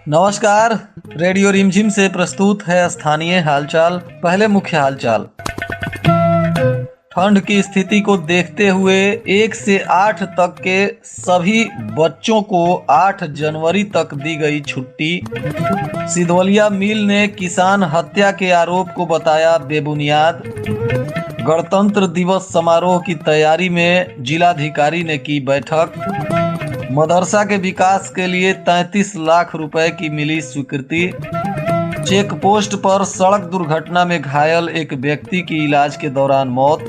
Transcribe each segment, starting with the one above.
नमस्कार। रेडियो रिमझिम से प्रस्तुत है स्थानीय हालचाल। पहले मुख्य हालचाल। ठंड की स्थिति को देखते हुए 1 से 8 तक के सभी बच्चों को 8 जनवरी तक दी गई छुट्टी। सिधवलिया मिल ने किसान हत्या के आरोप को बताया बेबुनियाद। गणतंत्र दिवस समारोह की तैयारी में जिलाधिकारी ने की बैठक। मदरसा के विकास के लिए 33 लाख रुपए की मिली स्वीकृति। चेक पोस्ट पर सड़क दुर्घटना में घायल एक व्यक्ति की इलाज के दौरान मौत।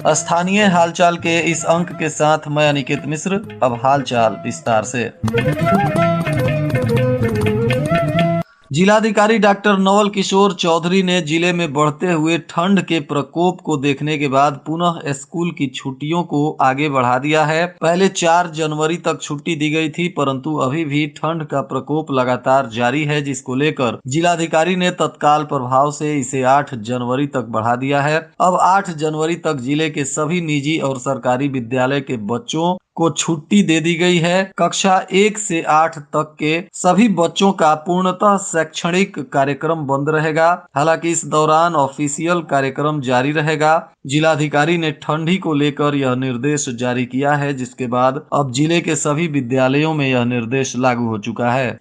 स्थानीय हालचाल के इस अंक के साथ मैं अनिकेत मिश्र। अब हालचाल विस्तार से। जिलाधिकारी डॉक्टर नवल किशोर चौधरी ने जिले में बढ़ते हुए ठंड के प्रकोप को देखने के बाद पुनः स्कूल की छुट्टियों को आगे बढ़ा दिया है। पहले 4 जनवरी तक छुट्टी दी गई थी, परंतु अभी भी ठंड का प्रकोप लगातार जारी है, जिसको लेकर जिलाधिकारी ने तत्काल प्रभाव से इसे 8 जनवरी तक बढ़ा दिया है। अब 8 जनवरी तक जिले के सभी निजी और सरकारी विद्यालय के बच्चों को छुट्टी दे दी गई है। कक्षा 1 से 8 तक के सभी बच्चों का पूर्णतः शैक्षणिक कार्यक्रम बंद रहेगा। हालांकि इस दौरान ऑफिशियल कार्यक्रम जारी रहेगा। जिलाधिकारी ने ठंडी को लेकर यह निर्देश जारी किया है, जिसके बाद अब जिले के सभी विद्यालयों में यह निर्देश लागू हो चुका है।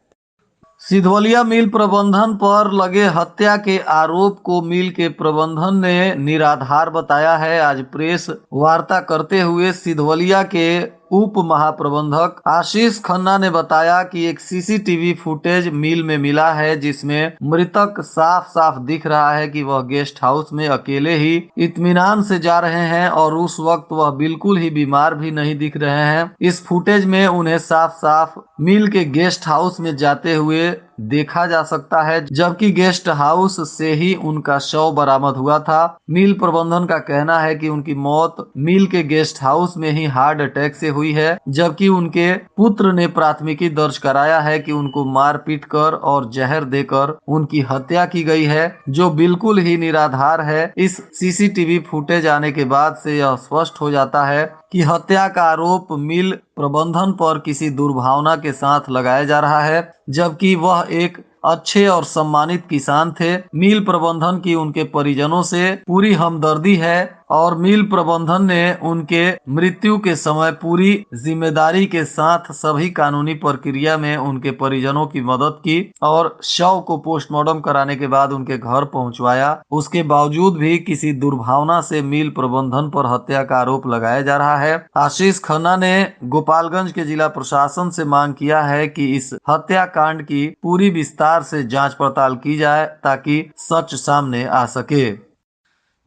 सिधवलिया मिल प्रबंधन पर लगे हत्या के आरोप को मिल के प्रबंधन ने निराधार बताया है। आज प्रेस वार्ता करते हुए सिधवलिया के उप महाप्रबंधक आशीष खन्ना ने बताया कि एक सीसीटीवी फुटेज मिल में मिला है, जिसमें मृतक साफ साफ दिख रहा है कि वह गेस्ट हाउस में अकेले ही इत्मीनान से जा रहे हैं और उस वक्त वह बिल्कुल ही बीमार भी नहीं दिख रहे हैं। इस फुटेज में उन्हें साफ साफ मिल के गेस्ट हाउस में जाते हुए देखा जा सकता है, जबकि गेस्ट हाउस से ही उनका शव बरामद हुआ था। मिल प्रबंधन का कहना है कि उनकी मौत मिल के गेस्ट हाउस में ही हार्ट अटैक से हुई है, जबकि उनके पुत्र ने प्राथमिकी दर्ज कराया है कि उनको मार पीट कर और जहर देकर उनकी हत्या की गई है, जो बिल्कुल ही निराधार है। इस सीसीटीवी फुटेज आने के बाद से यह स्पष्ट हो जाता है कि हत्या का आरोप मिल प्रबंधन पर किसी दुर्भावना के साथ लगाया जा रहा है, जबकि वह एक अच्छे और सम्मानित किसान थे। मिल प्रबंधन की उनके परिजनों से पूरी हमदर्दी है और मिल प्रबंधन ने उनके मृत्यु के समय पूरी जिम्मेदारी के साथ सभी कानूनी प्रक्रिया में उनके परिजनों की मदद की और शव को पोस्टमार्टम कराने के बाद उनके घर पहुंचवाया। उसके बावजूद भी किसी दुर्भावना से मिल प्रबंधन पर हत्या का आरोप लगाया जा रहा है। आशीष खन्ना ने गोपालगंज के जिला प्रशासन से मांग किया है कि इस हत्याकांड की पूरी विस्तार से जांच पड़ताल की जाए ताकि सच सामने आ सके।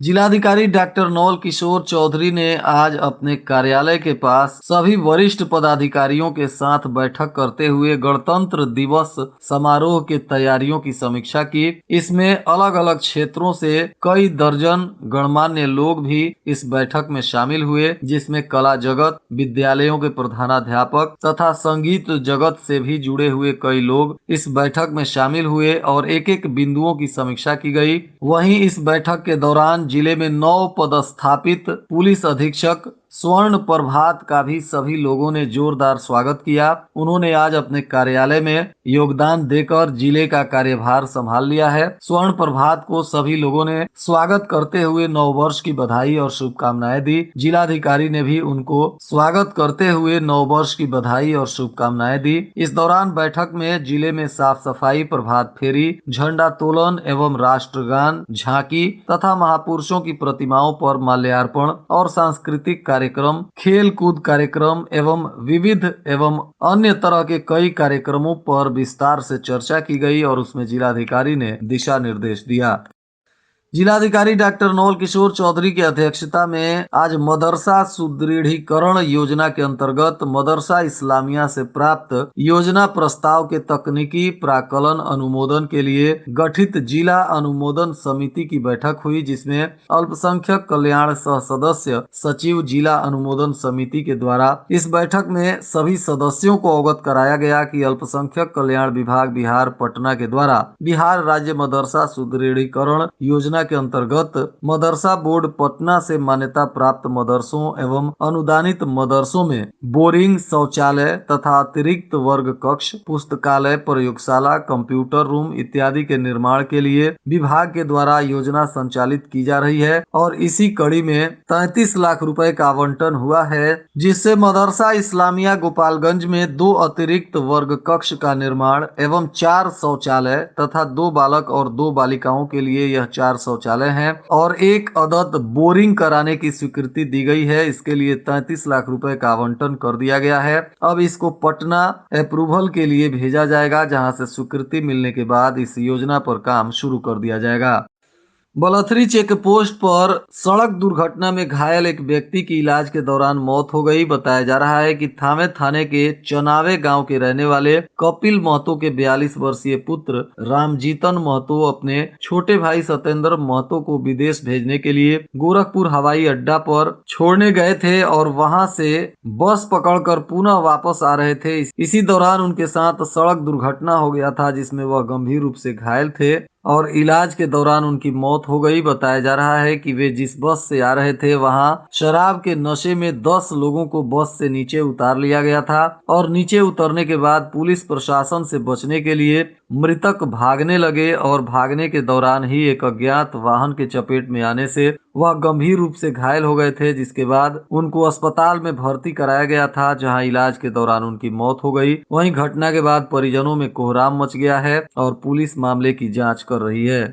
जिलाधिकारी डॉक्टर नवल किशोर चौधरी ने आज अपने कार्यालय के पास सभी वरिष्ठ पदाधिकारियों के साथ बैठक करते हुए गणतंत्र दिवस समारोह के तैयारियों की समीक्षा की। इसमें अलग अलग क्षेत्रों से कई दर्जन गणमान्य लोग भी इस बैठक में शामिल हुए, जिसमें कला जगत, विद्यालयों के प्रधानाध्यापक तथा संगीत जगत से भी जुड़े हुए कई लोग इस बैठक में शामिल हुए और एक एक बिंदुओं की समीक्षा की गई। वहीं इस बैठक के दौरान जिले में 9 पदस्थापित पुलिस अधीक्षक स्वर्ण प्रभात का भी सभी लोगों ने जोरदार स्वागत किया। उन्होंने आज अपने कार्यालय में योगदान देकर जिले का कार्यभार संभाल लिया है। स्वर्ण प्रभात को सभी लोगों ने स्वागत करते हुए नव वर्ष की बधाई और शुभकामनाएं दी। जिलाधिकारी ने भी उनको स्वागत करते हुए नव वर्ष की बधाई और शुभकामनाएं दी। इस दौरान बैठक में जिले में साफ सफाई, प्रभात फेरी, झंडा तोलन एवं राष्ट्रगान, झांकी तथा महापुरुषों की प्रतिमाओं पर माल्यार्पण और सांस्कृतिक कार्यक्रम, खेल कूद कार्यक्रम एवं विविध एवं अन्य तरह के कई कार्यक्रमों पर विस्तार से चर्चा की गई और उसमें जिलाधिकारी ने दिशा निर्देश दिया। जिलाधिकारी डॉक्टर नवल किशोर चौधरी की अध्यक्षता में आज मदरसा सुदृढ़ीकरण योजना के अंतर्गत मदरसा इस्लामिया से प्राप्त योजना प्रस्ताव के तकनीकी प्राकलन अनुमोदन के लिए गठित जिला अनुमोदन समिति की बैठक हुई, जिसमें अल्पसंख्यक कल्याण सह सदस्य सचिव जिला अनुमोदन समिति के द्वारा इस बैठक में सभी सदस्यों को अवगत कराया गया कि अल्पसंख्यक कल्याण विभाग बिहार पटना के द्वारा बिहार राज्य मदरसा सुदृढ़ीकरण योजना के अंतर्गत मदरसा बोर्ड पटना से मान्यता प्राप्त मदरसों एवं अनुदानित मदरसों में बोरिंग, शौचालय तथा अतिरिक्त वर्ग कक्ष, पुस्तकालय, प्रयोगशाला, कंप्यूटर रूम इत्यादि के निर्माण के लिए विभाग के द्वारा योजना संचालित की जा रही है और इसी कड़ी में 33 लाख रुपए का आवंटन हुआ है, जिससे मदरसा इस्लामिया गोपालगंज में 2 अतिरिक्त वर्ग कक्ष का निर्माण एवं 4 शौचालय तथा 2 बालक और 2 बालिकाओं के लिए यह 4 शौचालय हैं और 1 अदद बोरिंग कराने की स्वीकृति दी गई है। इसके लिए 33 लाख रुपए का आवंटन कर दिया गया है। अब इसको पटना अप्रूवल के लिए भेजा जाएगा, जहां से स्वीकृति मिलने के बाद इस योजना पर काम शुरू कर दिया जाएगा। बलथरी चेक पोस्ट पर सड़क दुर्घटना में घायल एक व्यक्ति की इलाज के दौरान मौत हो गई। बताया जा रहा है कि थामे थाने के चनावे गांव के रहने वाले कपिल महतो के 42 वर्षीय पुत्र रामजीतन महतो अपने छोटे भाई सत्येंद्र महतो को विदेश भेजने के लिए गोरखपुर हवाई अड्डा पर छोड़ने गए थे और वहां से बस पकड़कर पुनः वापस आ रहे थे। इसी दौरान उनके साथ सड़क दुर्घटना हो गया था, जिसमें वह गंभीर रूप से घायल थे और इलाज के दौरान उनकी मौत हो गई। बताया जा रहा है कि वे जिस बस से आ रहे थे वहां शराब के नशे में 10 लोगों को बस से नीचे उतार लिया गया था और नीचे उतरने के बाद पुलिस प्रशासन से बचने के लिए मृतक भागने लगे और भागने के दौरान ही एक अज्ञात वाहन के चपेट में आने से वह गंभीर रूप से घायल हो गए थे, जिसके बाद उनको अस्पताल में भर्ती कराया गया था, जहां इलाज के दौरान उनकी मौत हो गई। वहीं घटना के बाद परिजनों में कोहराम मच गया है और पुलिस मामले की जांच कर रही है।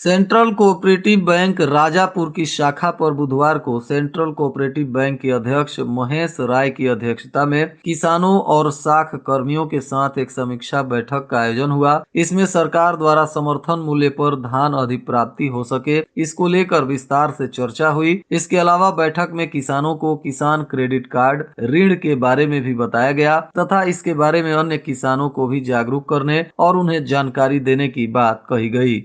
सेंट्रल कोऑपरेटिव बैंक राजापुर की शाखा पर बुधवार को सेंट्रल कोऑपरेटिव बैंक के अध्यक्ष महेश राय की अध्यक्षता में किसानों और शाख कर्मियों के साथ एक समीक्षा बैठक का आयोजन हुआ। इसमें सरकार द्वारा समर्थन मूल्य पर धान अधिप्राप्ति हो सके, इसको लेकर विस्तार से चर्चा हुई। इसके अलावा बैठक में किसानों को किसान क्रेडिट कार्ड ऋण के बारे में भी बताया गया तथा इसके बारे में अन्य किसानों को भी जागरूक करने और उन्हें जानकारी देने की बात कही गई।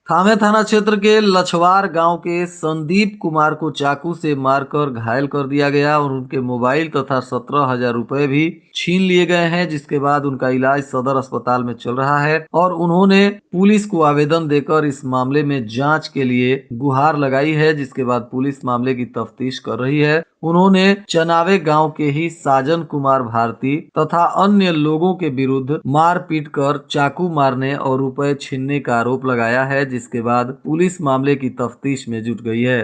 थामे थाना क्षेत्र के लछवार गांव के संदीप कुमार को चाकू से मारकर घायल कर दिया गया और उनके मोबाइल तथा 17,000 रुपए भी छीन लिए गए हैं, जिसके बाद उनका इलाज सदर अस्पताल में चल रहा है और उन्होंने पुलिस को आवेदन देकर इस मामले में जांच के लिए गुहार लगाई है, जिसके बाद पुलिस मामले की तफ्तीश कर रही है। उन्होंने चनावे गांव के ही साजन कुमार भारती तथा अन्य लोगों के विरुद्ध मारपीट कर चाकू मारने और रुपए छीनने का आरोप लगाया है, जिसके बाद पुलिस मामले की तफ्तीश में जुट गई है।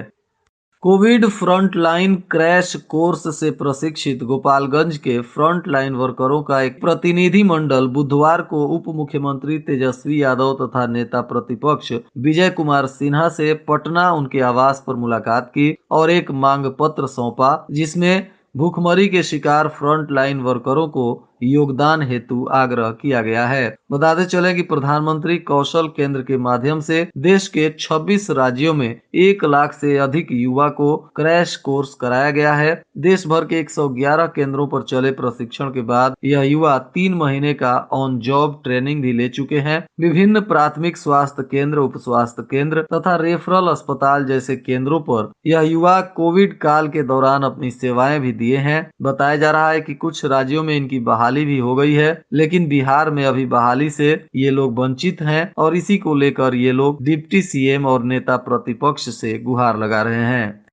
कोविड फ्रंटलाइन क्रैश कोर्स से प्रशिक्षित गोपालगंज के फ्रंटलाइन वर्करों का एक प्रतिनिधि मंडल बुधवार को उप मुख्यमंत्री तेजस्वी यादव तथा नेता प्रतिपक्ष विजय कुमार सिन्हा से पटना उनके आवास पर मुलाकात की और एक मांग पत्र सौंपा, जिसमें भूखमरी के शिकार फ्रंटलाइन वर्करों को योगदान हेतु आग्रह किया गया है। बताते चले कि प्रधानमंत्री कौशल केंद्र के माध्यम से देश के 26 राज्यों में 1 लाख से अधिक युवा को क्रैश कोर्स कराया गया है। देश भर के 111 केंद्रों पर चले प्रशिक्षण के बाद यह युवा 3 महीने का ऑन जॉब ट्रेनिंग भी ले चुके हैं। विभिन्न प्राथमिक स्वास्थ्य केंद्र, उप स्वास्थ्य केंद्र तथा रेफरल अस्पताल जैसे केंद्रों पर यह युवा कोविड काल के दौरान अपनी सेवाएं भी दिए हैं। बताया जा रहा है कि कुछ राज्यों में इनकी बहाली भी हो गई है, लेकिन बिहार में अभी बहाली से ये लोग वंचित हैं और इसी को लेकर ये लोग डिप्टी सीएम और नेता प्रतिपक्ष से गुहार लगा रहे हैं।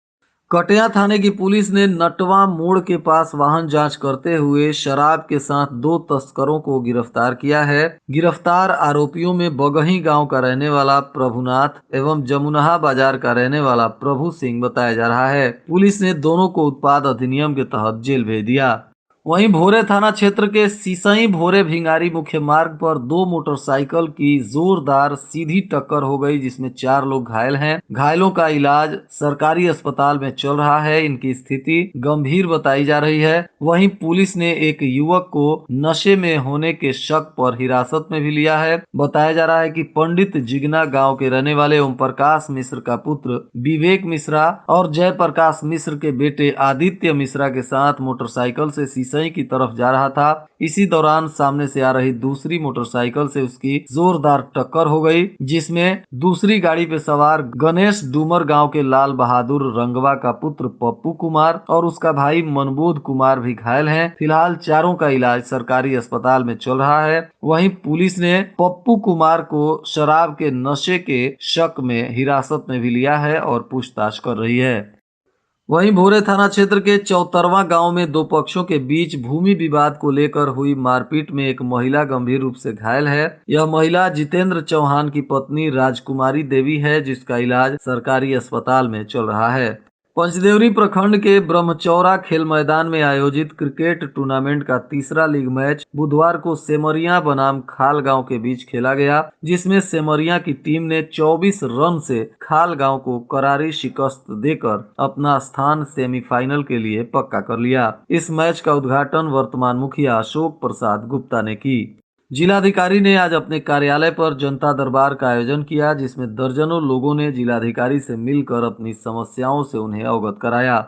कटिया थाने की पुलिस ने नटवा मोड़ के पास वाहन जांच करते हुए शराब के साथ 2 तस्करों को गिरफ्तार किया है। गिरफ्तार आरोपियों में बगही गांव का रहने वाला प्रभुनाथ एवं जमुनहा बाजार का रहने वाला प्रभु सिंह बताया जा रहा है। पुलिस ने दोनों को उत्पाद अधिनियम के तहत जेल भेज दिया। वहीं भोरे थाना क्षेत्र के सिसई भोरे भिंगारी मुख्य मार्ग पर 2 मोटरसाइकिल की जोरदार सीधी टक्कर हो गई, जिसमें 4 लोग घायल हैं। घायलों का इलाज सरकारी अस्पताल में चल रहा है। इनकी स्थिति गंभीर बताई जा रही है। वहीं पुलिस ने एक युवक को नशे में होने के शक पर हिरासत में भी लिया है। बताया जा रहा है कि पंडित जिगना गाँव के रहने वाले ओम प्रकाश मिश्र का पुत्र विवेक मिश्रा और जय प्रकाश मिश्र के बेटे आदित्य मिश्रा के साथ मोटरसाइकिल से पिसई की तरफ जा रहा था। इसी दौरान सामने से आ रही दूसरी मोटरसाइकिल से उसकी जोरदार टक्कर हो गई, जिसमें दूसरी गाड़ी पे सवार गणेश डूमर गांव के लाल बहादुर रंगवा का पुत्र पप्पू कुमार और उसका भाई मनबोध कुमार भी घायल हैं। फिलहाल चारों का इलाज सरकारी अस्पताल में चल रहा है। वहीं पुलिस ने पप्पू कुमार को शराब के नशे के शक में हिरासत में भी लिया है और पूछताछ कर रही है। वहीं भोरे थाना क्षेत्र के चौतरवा गांव में दो पक्षों के बीच भूमि विवाद को लेकर हुई मारपीट में एक महिला गंभीर रूप से घायल है। यह महिला जितेंद्र चौहान की पत्नी राजकुमारी देवी है, जिसका इलाज सरकारी अस्पताल में चल रहा है। पंचदेवरी प्रखंड के ब्रह्मचौरा खेल मैदान में आयोजित क्रिकेट टूर्नामेंट का तीसरा लीग मैच बुधवार को सेमरिया बनाम खाल गांव के बीच खेला गया, जिसमें सेमरिया की टीम ने 24 रन से खाल गांव को करारी शिकस्त देकर अपना स्थान सेमीफाइनल के लिए पक्का कर लिया। इस मैच का उद्घाटन वर्तमान मुखिया अशोक प्रसाद गुप्ता ने की। जिलाधिकारी ने आज अपने कार्यालय पर जनता दरबार का आयोजन किया, जिसमें दर्जनों लोगों ने जिलाधिकारी से मिलकर अपनी समस्याओं से उन्हें अवगत कराया।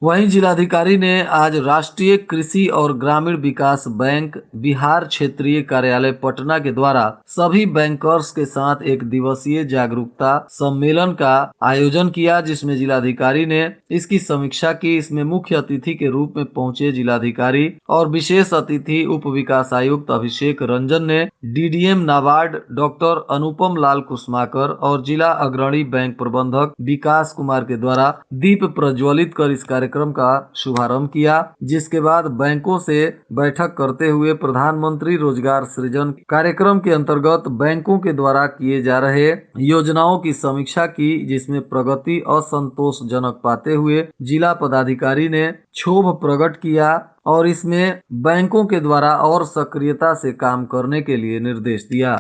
वहीं जिलाधिकारी ने आज राष्ट्रीय कृषि और ग्रामीण विकास बैंक बिहार क्षेत्रीय कार्यालय पटना के द्वारा सभी बैंकर्स के साथ एक दिवसीय जागरूकता सम्मेलन का आयोजन किया, जिसमें जिलाधिकारी ने इसकी समीक्षा की। इसमें मुख्य अतिथि के रूप में पहुंचे जिलाधिकारी और विशेष अतिथि उप विकास आयुक्त अभिषेक रंजन ने डीडीएम नाबार्ड डॉक्टर अनुपम लाल कुसमाकर और जिला अग्रणी बैंक प्रबंधक विकास कुमार के द्वारा दीप प्रज्वलित कर इस कार्यक्रम का शुभारंभ किया, जिसके बाद बैंकों से बैठक करते हुए प्रधानमंत्री रोजगार सृजन कार्यक्रम के अंतर्गत बैंकों के द्वारा किए जा रहे योजनाओं की समीक्षा की, जिसमें प्रगति असंतोषजनक पाते हुए जिला पदाधिकारी ने क्षोभ प्रकट किया और इसमें बैंकों के द्वारा और सक्रियता से काम करने के लिए निर्देश दिया।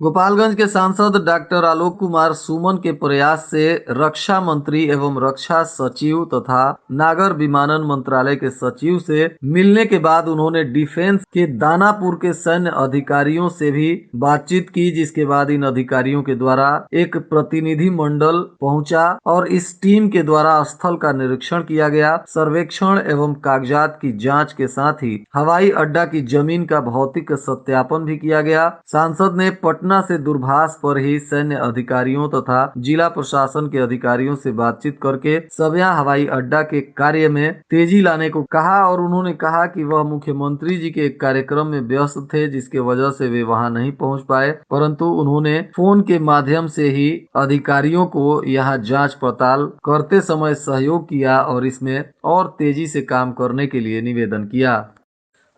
गोपालगंज के सांसद डॉक्टर आलोक कुमार सुमन के प्रयास से रक्षा मंत्री एवं रक्षा सचिव तथा नागर विमानन मंत्रालय के सचिव से मिलने के बाद उन्होंने डिफेंस के दानापुर के सैन्य अधिकारियों से भी बातचीत की, जिसके बाद इन अधिकारियों के द्वारा एक प्रतिनिधि मंडल पहुंचा और इस टीम के द्वारा स्थल का निरीक्षण किया गया। सर्वेक्षण एवं कागजात की जाँच के साथ ही हवाई अड्डा की जमीन का भौतिक सत्यापन भी किया गया। सांसद ने पटना से दूरभाष पर ही सैन्य अधिकारियों तथा जिला प्रशासन के अधिकारियों से बातचीत करके सभ्या हवाई अड्डा के कार्य में तेजी लाने को कहा और उन्होंने कहा कि वह मुख्यमंत्री जी के एक कार्यक्रम में व्यस्त थे, जिसके वजह से वे वहां नहीं पहुंच पाए, परंतु उन्होंने फोन के माध्यम से ही अधिकारियों को यहां जांच पड़ताल करते समय सहयोग किया और इसमें और तेजी से काम करने के लिए निवेदन किया।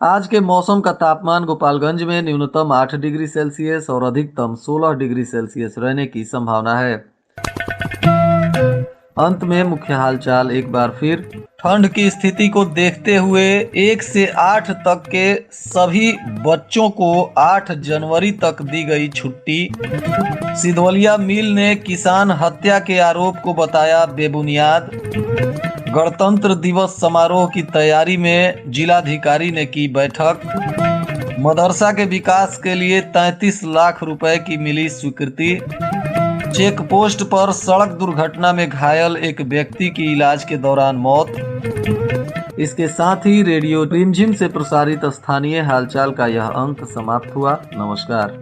आज के मौसम का तापमान गोपालगंज में न्यूनतम 8 डिग्री सेल्सियस और अधिकतम 16 डिग्री सेल्सियस रहने की संभावना है। अंत में मुख्य हालचाल एक बार फिर। ठंड की स्थिति को देखते हुए 1 से 8 तक के सभी बच्चों को 8 जनवरी तक दी गई छुट्टी। सिधवलिया मिल ने किसान हत्या के आरोप को बताया बेबुनियाद। गणतंत्र दिवस समारोह की तैयारी में जिलाधिकारी ने की बैठक। मदरसा के विकास के लिए 33 लाख रुपए की मिली स्वीकृति। चेक पोस्ट पर सड़क दुर्घटना में घायल एक व्यक्ति की इलाज के दौरान मौत। इसके साथ ही रेडियो रिमझिम से प्रसारित स्थानीय हालचाल का यह अंक समाप्त हुआ। नमस्कार।